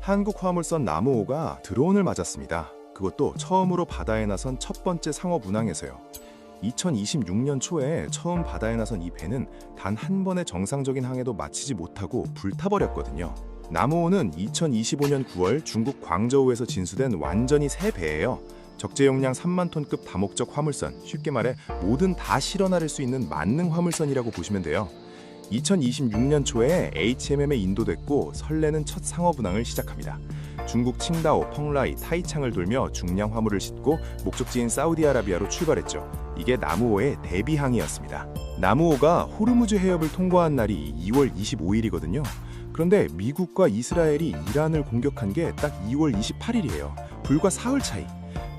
한국 화물선 나무호가 드론을 맞았습니다. 그것도 처음으로 바다에 나선 첫 번째 상업 운항에서요. 2026년 초에 처음 바다에 나선 이 배는 단 한 번의 정상적인 항해도 마치지 못하고 불타버렸거든요. 나무호는 2025년 9월 중국 광저우에서 진수된 완전히 새 배예요. 적재 용량 3만 톤급 다목적 화물선, 쉽게 말해 뭐든 다 실어 나를 수 있는 만능 화물선이라고 보시면 돼요. 2026년 초에 HMM에 인도됐고 설레는 첫 상업 운항을 시작합니다. 중국 칭다오, 펑라이, 타이창을 돌며 중량 화물을 싣고 목적지인 사우디아라비아로 출발했죠. 이게 나무호의 데뷔항이었습니다. 나무호가 호르무즈 해협을 통과한 날이 2월 25일이거든요. 그런데 미국과 이스라엘이 이란을 공격한 게 딱 2월 28일이에요. 불과 사흘 차이.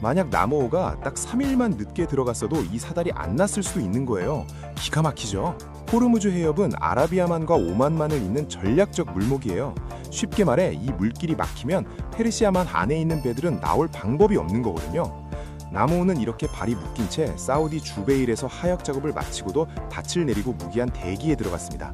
만약 나무호가 딱 3일만 늦게 들어갔어도 이 사달이 안 났을 수도 있는 거예요. 기가 막히죠? 호르무즈 해협은 아라비아만과 오만만을 잇는 전략적 물목이에요. 쉽게 말해 이 물길이 막히면 페르시아만 안에 있는 배들은 나올 방법이 없는 거거든요. 나무호는 이렇게 발이 묶인 채 사우디 주베일에서 하역 작업을 마치고도 닻을 내리고 무기한 대기에 들어갔습니다.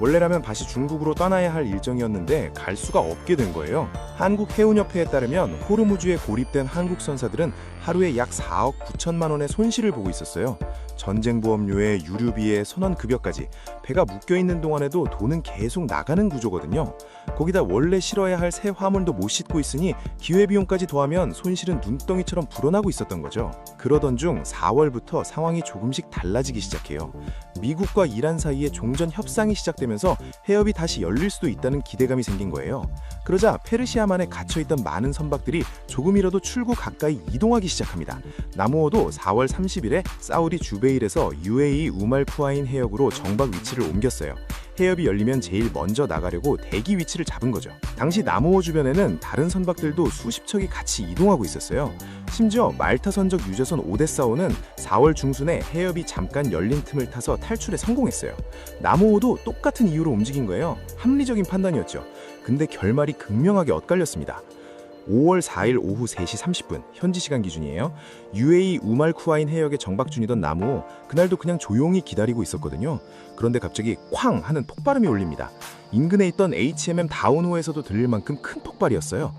원래라면 다시 중국으로 떠나야 할 일정이었는데 갈 수가 없게 된 거예요. 한국해운협회에 따르면 호르무즈에 고립된 한국 선사들은 하루에 약 4억 9천만 원의 손실을 보고 있었어요. 전쟁보험료에 유류비에 선원급여까지 배가 묶여있는 동안에도 돈은 계속 나가는 구조거든요. 거기다 원래 실어야 할 새 화물도 못 싣고 있으니 기회비용까지 더하면 손실은 눈덩이처럼 불어나고 있었던 거죠. 그러던 중 4월부터 상황이 조금씩 달라지기 시작해요. 미국과 이란 사이에 종전 협상이 시작되면서 해협이 다시 열릴 수도 있다는 기대감이 생긴 거예요. 그러자 페르시아만에 갇혀있던 많은 선박들이 조금이라도 출구 가까이 이동하기 시작합니다. 나무호도 4월 30일에 사우디 주베일에서 UAE 우말쿠아인 해역으로 정박 위치를 옮겼어요. 해협이 열리면 제일 먼저 나가려고 대기 위치를 잡은 거죠. 당시 나무호 주변에는 다른 선박들도 수십 척이 같이 이동하고 있었어요. 심지어 말타 선적 유조선 오데사호는 4월 중순에 해협이 잠깐 열린 틈을 타서 탈출에 성공했어요. 나무호도 똑같은 이유로 움직인 거예요. 합리적인 판단이었죠. 근데 결말이 극명하게 엇갈렸습니다. 5월 4일 오후 3시 30분 현지 시간 기준이에요. UAE 우말쿠아인 해역에 정박 중이던 나무호, 그날도 그냥 조용히 기다리고 있었거든요. 그런데 갑자기 쾅 하는 폭발음이 울립니다. 인근에 있던 HMM 다운호에서도 들릴 만큼 큰 폭발이었어요.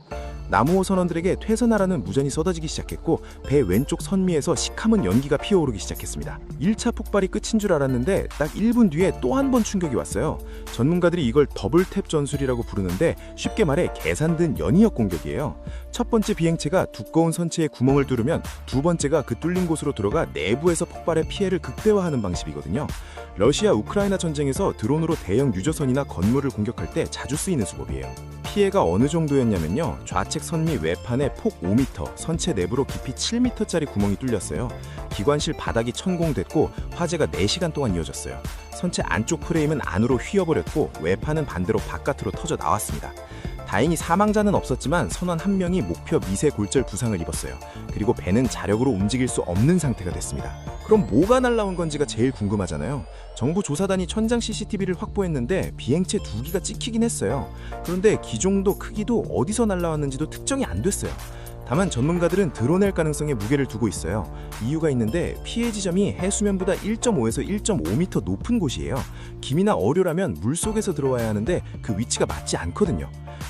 나무호 선원들에게 퇴선하라는 무전이 쏟아지기 시작했고 배 왼쪽 선미에서 시커먼 연기가 피어오르기 시작했습니다. 1차 폭발이 끝인 줄 알았는데 딱 1분 뒤에 또 한 번 충격이 왔어요. 전문가들이 이걸 더블탭 전술이라고 부르는데 쉽게 말해 계산된 연이역 공격이에요. 첫 번째 비행체가 두꺼운 선체에 구멍을 뚫으면 두 번째가 그 뚫린 곳으로 들어가 내부에서 폭발의 피해를 극대화하는 방식이거든요. 러시아 우크라이나 전쟁에서 드론으로 대형 유조선이나 건물을 공격할 때 자주 쓰이는 수법이에요. 피해가 어느 정도였냐면요. 좌측 선미 외판에 폭 5m, 선체 내부로 깊이 7m짜리 구멍이 뚫렸어요. 기관실 바닥이 천공됐고 화재가 4시간 동안 이어졌어요. 선체 안쪽 프레임은 안으로 휘어버렸고 외판은 반대로 바깥으로 터져 나왔습니다. 다행히 사망자는 없었지만 선원 한 명이 목표 미세 골절 부상을 입었어요. 그리고 배는 자력으로 움직일 수 없는 상태가 됐습니다. 그럼 뭐가 날라온 건지가 제일 궁금하잖아요. 정부 조사단이 천장 CCTV를 확보했는데 비행체 2기가 찍히긴 했어요. 그런데 기종도 크기도 어디서 날라왔는지도 특정이 안 됐어요. 다만 전문가들은 드러낼 가능성에 무게를 두고 있어요. 이유가 있는데 피해 지점이 해수면보다 1.5에서 1.5m 높은 곳이에요. 김이나 어류라면 물속에서 들어와야 하는데 그 위치가 맞지 않거든요.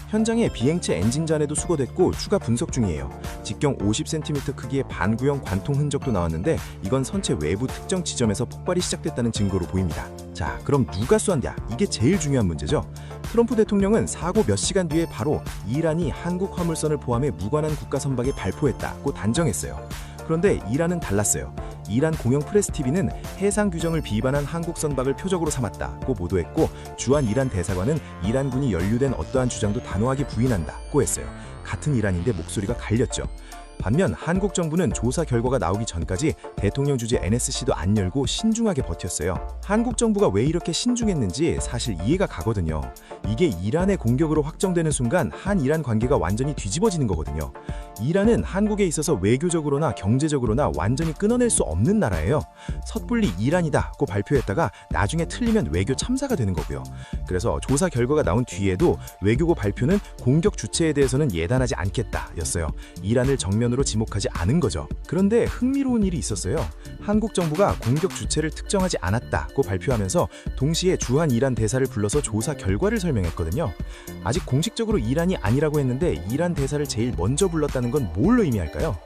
현장에 비행체 엔진 잔해도 수거됐고 추가 분석 중이에요. 직경 50cm 크기의 반구형 관통 흔적도 나왔는데 이건 선체 외부 특정 지점에서 폭발이 시작됐다는 증거로 보입니다. 자, 그럼 누가 쏘았냐? 이게 제일 중요한 문제죠. 트럼프 대통령은 사고 몇 시간 뒤에 바로 이란이 한국 화물선을 포함해 무관한 국가 선박에 발포했다고 단정했어요. 그런데 이란은 달랐어요. 이란 공영 프레스TV는 해상 규정을 비반한 한국 선박을 표적으로 삼았다고 보도했고 주한 이란 대사관은 이란군이 연루된 어떠한 주장도 단호하게 부인한다고 했어요. 같은 이란인데 목소리가 갈렸죠. 반면 한국 정부는 조사 결과가 나오기 전까지 대통령 주재 NSC도 안 열고 신중하게 버텼어요. 한국 정부가 왜 이렇게 신중했는지 사실 이해가 가거든요. 이게 이란의 공격으로 확정되는 순간 한이란 관계가 완전히 뒤집어지는 거거든요. 이란은 한국에 있어서 외교적으로나 경제적으로나 완전히 끊어낼 수 없는 나라예요. 섣불리 이란이다고 발표했다가 나중에 틀리면 외교 참사가 되는 거고요. 그래서 조사 결과가 나온 뒤에도 외교부 발표는 공격 주체에 대해서는 예단하지 않겠다였어요. 이란을 정면으로 지목하지 않은 거죠. 그런데 흥미로운 일이 있었어요. 한국 정부가 공격 주체를 특정하지 않았다고 발표하면서 동시에 주한 이란 대사를 불러서 조사 결과를 설명했거든요. 아직 공식적으로 이란이 아니라고 했는데 이란 대사를 제일 먼저 불렀다는 건 뭘로 의미할까요?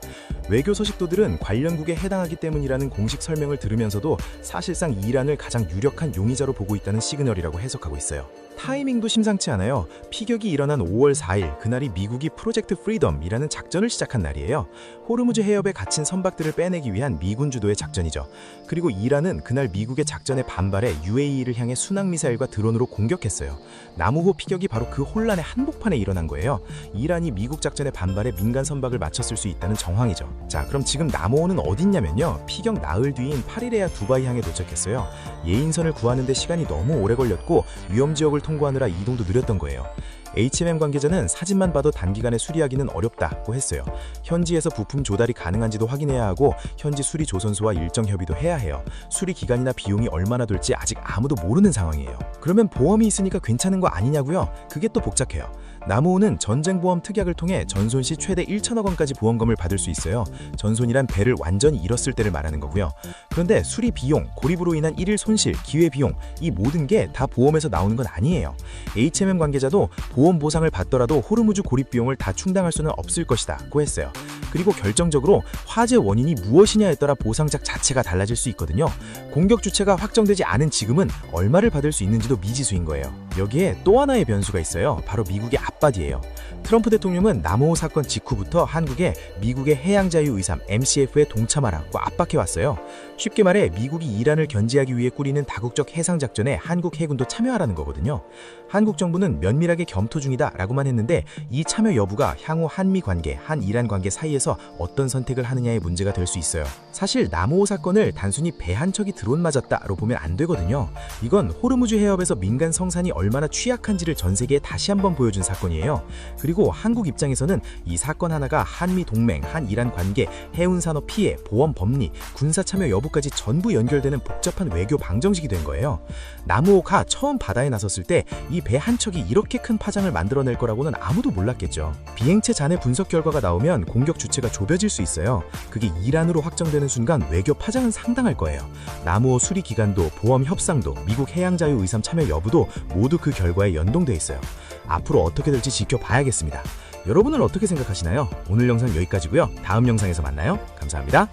외교 서식도들은 관련국에 해당하기 때문이라는 공식 설명을 들으면서도 사실상 이란을 가장 유력한 용의자로 보고 있다는 시그널이라고 해석하고 있어요. 타이밍도 심상치 않아요. 피격이 일어난 5월 4일, 그날이 미국이 프로젝트 프리덤이라는 작전을 시작한 날이에요. 호르무즈 해협에 갇힌 선박들을 빼내기 위한 미군 주도의 작전이죠. 그리고 이란은 그날 미국의 작전에 반발해 UAE를 향해 순항미사일과 드론으로 공격했어요. 나무호 피격이 바로 그 혼란의 한복판에 일어난 거예요. 이란이 미국 작전에 반발해 민간 선박을 맞췄을 수 있다는 정황이죠. 자, 그럼 지금 나무호는 어딨냐면요. 피격 나흘 뒤인 8일에야 두바이 향해 도착했어요. 예인선을 구하는 데 시간이 너무 오래 걸렸고 위험 지역을 통과하느라 이동도 느렸던 거예요. HMM 관계자는 사진만 봐도 단기간에 수리하기는 어렵다고 했어요. 현지에서 부품 조달이 가능한지도 확인해야 하고 현지 수리 조선소와 일정 협의도 해야 해요. 수리 기간이나 비용이 얼마나 될지 아직 아무도 모르는 상황이에요. 그러면 보험이 있으니까 괜찮은 거 아니냐고요? 그게 또 복잡해요. 나무호는 전쟁보험 특약을 통해 전손 시 최대 1천억 원까지 보험금을 받을 수 있어요. 전손이란 배를 완전히 잃었을 때를 말하는 거고요. 그런데 수리 비용, 고립으로 인한 일일 손실, 기회 비용, 이 모든 게 다 보험에서 나오는 건 아니에요. HMM 관계자도 보험 보상을 받더라도 호르무즈 고립 비용을 다 충당할 수는 없을 것이다고 했어요. 그리고 결정적으로 화재 원인이 무엇이냐에 따라 보상작 자체가 달라질 수 있거든요. 공격 주체가 확정되지 않은 지금은 얼마를 받을 수 있는지도 미지수인 거예요. 여기에 또 하나의 변수가 있어요. 바로 미국의 앞바디예요. 트럼프 대통령은 나무호 사건 직후부터 한국에 미국의 해양자유의삼 MCF에 동참하라고 압박해왔어요. 쉽게 말해 미국이 이란을 견제하기 위해 꾸리는 다국적 해상작전에 한국 해군도 참여하라는 거거든요. 한국 정부는 면밀하게 검토 중이다라고만 했는데 이 참여 여부가 향후 한미 관계, 한이란 관계 사이에서 어떤 선택을 하느냐의 문제가 될 수 있어요. 사실 나무호 사건을 단순히 배 한 척이 드론 맞았다로 보면 안 되거든요. 이건 호르무즈 해협에서 민간 성산이 얼마나 취약한지를 전 세계에 다시 한번 보여준 사건이에요. 그리고 한국 입장에서는 이 사건 하나가 한미 동맹, 한이란 관계, 해운산업 피해, 보험 법리, 군사 참여 여부까지 전부 연결되는 복잡한 외교 방정식이 된 거예요. 나무호가 처음 바다에 나섰을 때 이 배 한 척이 이렇게 큰 파장을 만들어낼 거라고는 아무도 몰랐겠죠. 비행체 잔해 분석 결과가 나오면 공격 주체가 좁혀질 수 있어요. 그게 이란으로 확정되는 순간 외교 파장은 상당할 거예요. 나무호 수리 기간도, 보험 협상도, 미국 해양자유의삼 참여 여부도 모두 그 결과에 연동돼 있어요. 앞으로 어떻게 될지 지켜봐야겠습니다. 여러분은 어떻게 생각하시나요? 오늘 영상 여기까지고요. 다음 영상에서 만나요. 감사합니다.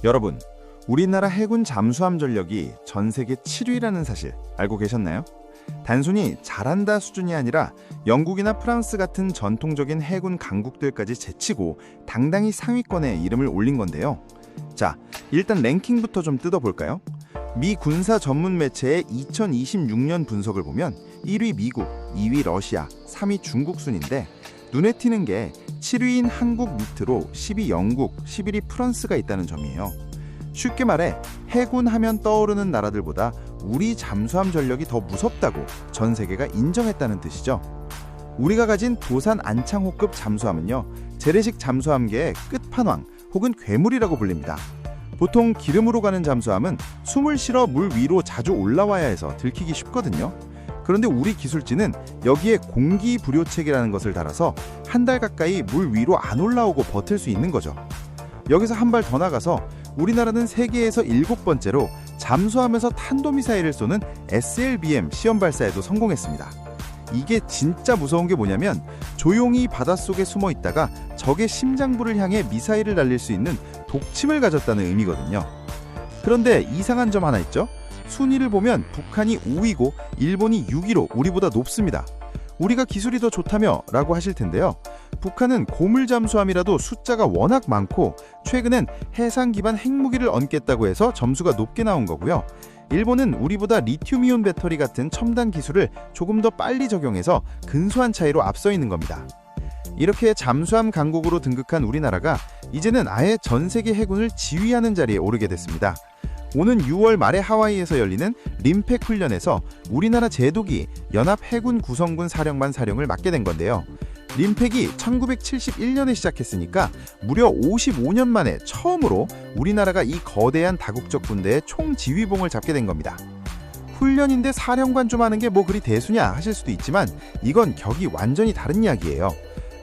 여러분, 우리나라 해군 잠수함 전력이 전 세계 7위라는 사실 알고 계셨나요? 단순히 잘한다 수준이 아니라 영국이나 프랑스 같은 전통적인 해군 강국들까지 제치고 당당히 상위권에 이름을 올린 건데요. 자, 일단 랭킹부터 좀 뜯어볼까요? 미 군사 전문 매체의 2026년 분석을 보면 1위 미국, 2위 러시아, 3위 중국 순인데 눈에 띄는 게 7위인 한국 밑으로 10위 영국, 11위 프랑스가 있다는 점이에요. 쉽게 말해 해군 하면 떠오르는 나라들보다 우리 잠수함 전력이 더 무섭다고 전 세계가 인정했다는 뜻이죠. 우리가 가진 도산 안창호급 잠수함은요, 재래식 잠수함계의 끝판왕 혹은 괴물이라고 불립니다. 보통 기름으로 가는 잠수함은 숨을 실어 물 위로 자주 올라와야 해서 들키기 쉽거든요. 그런데 우리 기술진은 여기에 공기불요책이라는 것을 달아서 한 달 가까이 물 위로 안 올라오고 버틸 수 있는 거죠. 여기서 한 발 더 나가서 우리나라는 세계에서 7번째로 잠수함에서 탄도미사일을 쏘는 SLBM 시험 발사에도 성공했습니다. 이게 진짜 무서운 게 뭐냐면 조용히 바닷속에 숨어 있다가 적의 심장부를 향해 미사일을 날릴 수 있는 독침을 가졌다는 의미거든요. 그런데 이상한 점 하나 있죠? 순위를 보면 북한이 5위고 일본이 6위로 우리보다 높습니다. 우리가 기술이 더 좋다며? 라고 하실 텐데요. 북한은 고물잠수함이라도 숫자가 워낙 많고 최근엔 해상 기반 핵무기를 얹겠다고 해서 점수가 높게 나온 거고요. 일본은 우리보다 리튬이온 배터리 같은 첨단 기술을 조금 더 빨리 적용해서 근소한 차이로 앞서 있는 겁니다. 이렇게 잠수함 강국으로 등극한 우리나라가 이제는 아예 전 세계 해군을 지휘하는 자리에 오르게 됐습니다. 오는 6월 말에 하와이에서 열리는 림팩 훈련에서 우리나라 제독이 연합 해군 구성군 사령관 사령을 맡게 된 건데요. 림팩이 1971년에 시작했으니까 무려 55년 만에 처음으로 우리나라가 이 거대한 다국적 군대의 총지휘봉을 잡게 된 겁니다. 훈련인데 사령관 좀 하는 게 뭐 그리 대수냐 하실 수도 있지만 이건 격이 완전히 다른 이야기예요.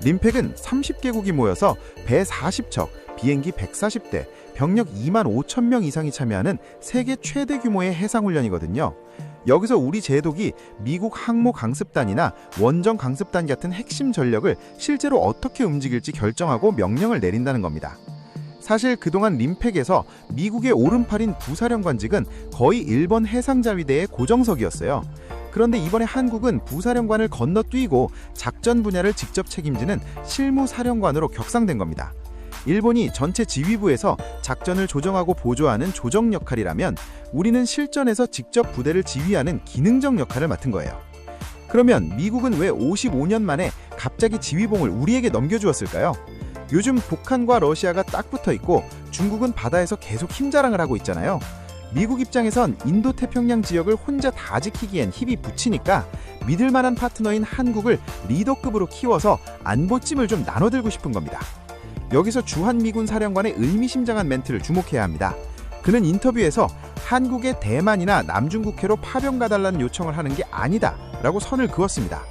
림팩은 30개국이 모여서 배 40척, 비행기 140대, 병력 2만 5천 명 이상이 참여하는 세계 최대 규모의 해상훈련이거든요. 여기서 우리 제독이 미국 항모 강습단이나 원정 강습단 같은 핵심 전력을 실제로 어떻게 움직일지 결정하고 명령을 내린다는 겁니다. 사실 그동안 림팩에서 미국의 오른팔인 부사령관직은 거의 일본 해상자위대의 고정석이었어요. 그런데 이번에 한국은 부사령관을 건너뛰고 작전 분야를 직접 책임지는 실무사령관으로 격상된 겁니다. 일본이 전체 지휘부에서 작전을 조정하고 보조하는 조정 역할이라면 우리는 실전에서 직접 부대를 지휘하는 기능적 역할을 맡은 거예요. 그러면 미국은 왜 55년 만에 갑자기 지휘봉을 우리에게 넘겨주었을까요? 요즘 북한과 러시아가 딱 붙어 있고 중국은 바다에서 계속 힘자랑을 하고 있잖아요. 미국 입장에선 인도태평양 지역을 혼자 다 지키기엔 힘이 부치니까 믿을 만한 파트너인 한국을 리더급으로 키워서 안보찜을 좀 나눠들고 싶은 겁니다. 여기서 주한미군 사령관의 의미심장한 멘트를 주목해야 합니다. 그는 인터뷰에서 한국의 대만이나 남중국해로 파병 가달라는 요청을 하는 게 아니다 라고 선을 그었습니다.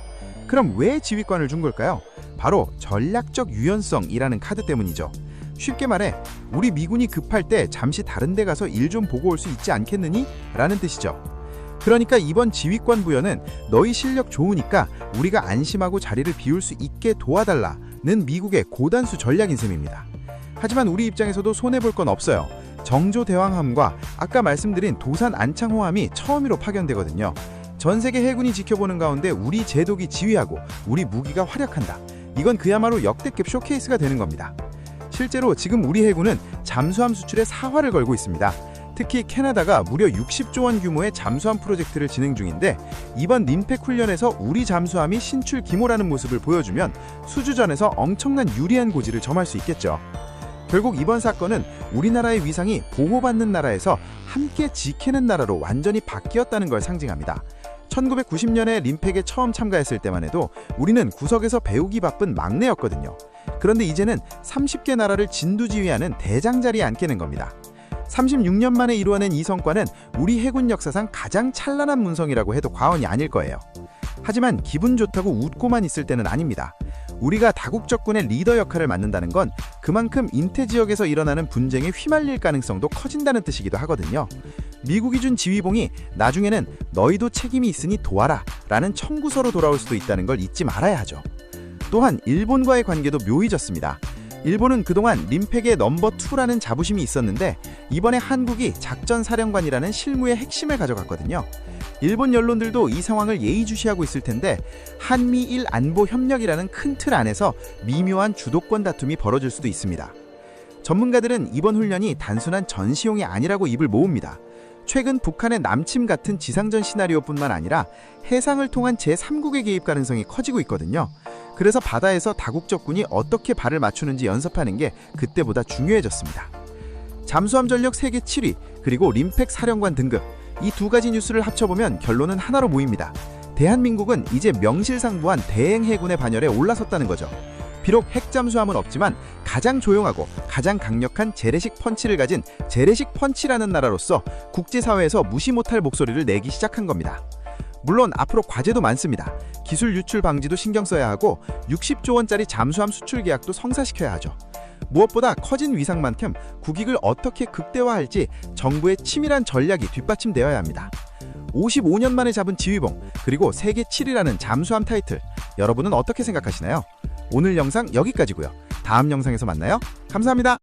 그럼 왜 지휘권을 준 걸까요? 바로 전략적 유연성이라는 카드 때문이죠. 쉽게 말해 우리 미군이 급할 때 잠시 다른 데 가서 일 좀 보고 올 수 있지 않겠느니? 라는 뜻이죠. 그러니까 이번 지휘권 부여는 너희 실력 좋으니까 우리가 안심하고 자리를 비울 수 있게 도와달라는 미국의 고단수 전략인 셈입니다. 하지만 우리 입장에서도 손해볼 건 없어요. 정조대왕함과 아까 말씀드린 도산 안창호함이 처음으로 파견되거든요. 전 세계 해군이 지켜보는 가운데 우리 제독이 지휘하고 우리 무기가 활약한다. 이건 그야말로 역대급 쇼케이스가 되는 겁니다. 실제로 지금 우리 해군은 잠수함 수출에 사활을 걸고 있습니다. 특히 캐나다가 무려 60조 원 규모의 잠수함 프로젝트를 진행 중인데 이번 림팩 훈련에서 우리 잠수함이 신출 기모라는 모습을 보여주면 수주전에서 엄청난 유리한 고지를 점할 수 있겠죠. 결국 이번 사건은 우리나라의 위상이 보호받는 나라에서 함께 지키는 나라로 완전히 바뀌었다는 걸 상징합니다. 1990년에 림팩에 처음 참가했을 때만 해도 우리는 구석에서 배우기 바쁜 막내였거든요. 그런데 이제는 30개 나라를 진두지휘하는 대장 자리에 앉게 된 겁니다. 36년 만에 이루어낸 이 성과는 우리 해군 역사상 가장 찬란한 문성이라고 해도 과언이 아닐 거예요. 하지만 기분 좋다고 웃고만 있을 때는 아닙니다. 우리가 다국적군의 리더 역할을 맡는다는 건 그만큼 인태 지역에서 일어나는 분쟁에 휘말릴 가능성도 커진다는 뜻이기도 하거든요. 미국이 준 지휘봉이 나중에는 너희도 책임이 있으니 도와라 라는 청구서로 돌아올 수도 있다는 걸 잊지 말아야 하죠. 또한 일본과의 관계도 묘해졌습니다. 일본은 그동안 림팩의 넘버2라는 자부심이 있었는데 이번에 한국이 작전사령관이라는 실무의 핵심을 가져갔거든요. 일본 언론들도 이 상황을 예의주시하고 있을 텐데 한미일 안보 협력이라는 큰 틀 안에서 미묘한 주도권 다툼이 벌어질 수도 있습니다. 전문가들은 이번 훈련이 단순한 전시용이 아니라고 입을 모읍니다. 최근 북한의 남침 같은 지상전 시나리오뿐만 아니라 해상을 통한 제3국의 개입 가능성이 커지고 있거든요. 그래서 바다에서 다국적군이 어떻게 발을 맞추는지 연습하는 게 그때보다 중요해졌습니다. 잠수함 전력 세계 7위, 그리고 림팩 사령관 등급, 이 두 가지 뉴스를 합쳐보면 결론은 하나로 모입니다. 대한민국은 이제 명실상부한 대행 해군의 반열에 올라섰다는 거죠. 비록 핵잠수함은 없지만 가장 조용하고 가장 강력한 재래식 펀치를 가진 재래식 펀치라는 나라로서 국제사회에서 무시 못할 목소리를 내기 시작한 겁니다. 물론 앞으로 과제도 많습니다. 기술 유출 방지도 신경 써야 하고 60조 원짜리 잠수함 수출 계약도 성사시켜야 하죠. 무엇보다 커진 위상만큼 국익을 어떻게 극대화할지 정부의 치밀한 전략이 뒷받침되어야 합니다. 55년 만에 잡은 지휘봉, 그리고 세계 7위라는 잠수함 타이틀, 여러분은 어떻게 생각하시나요? 오늘 영상 여기까지고요. 다음 영상에서 만나요. 감사합니다.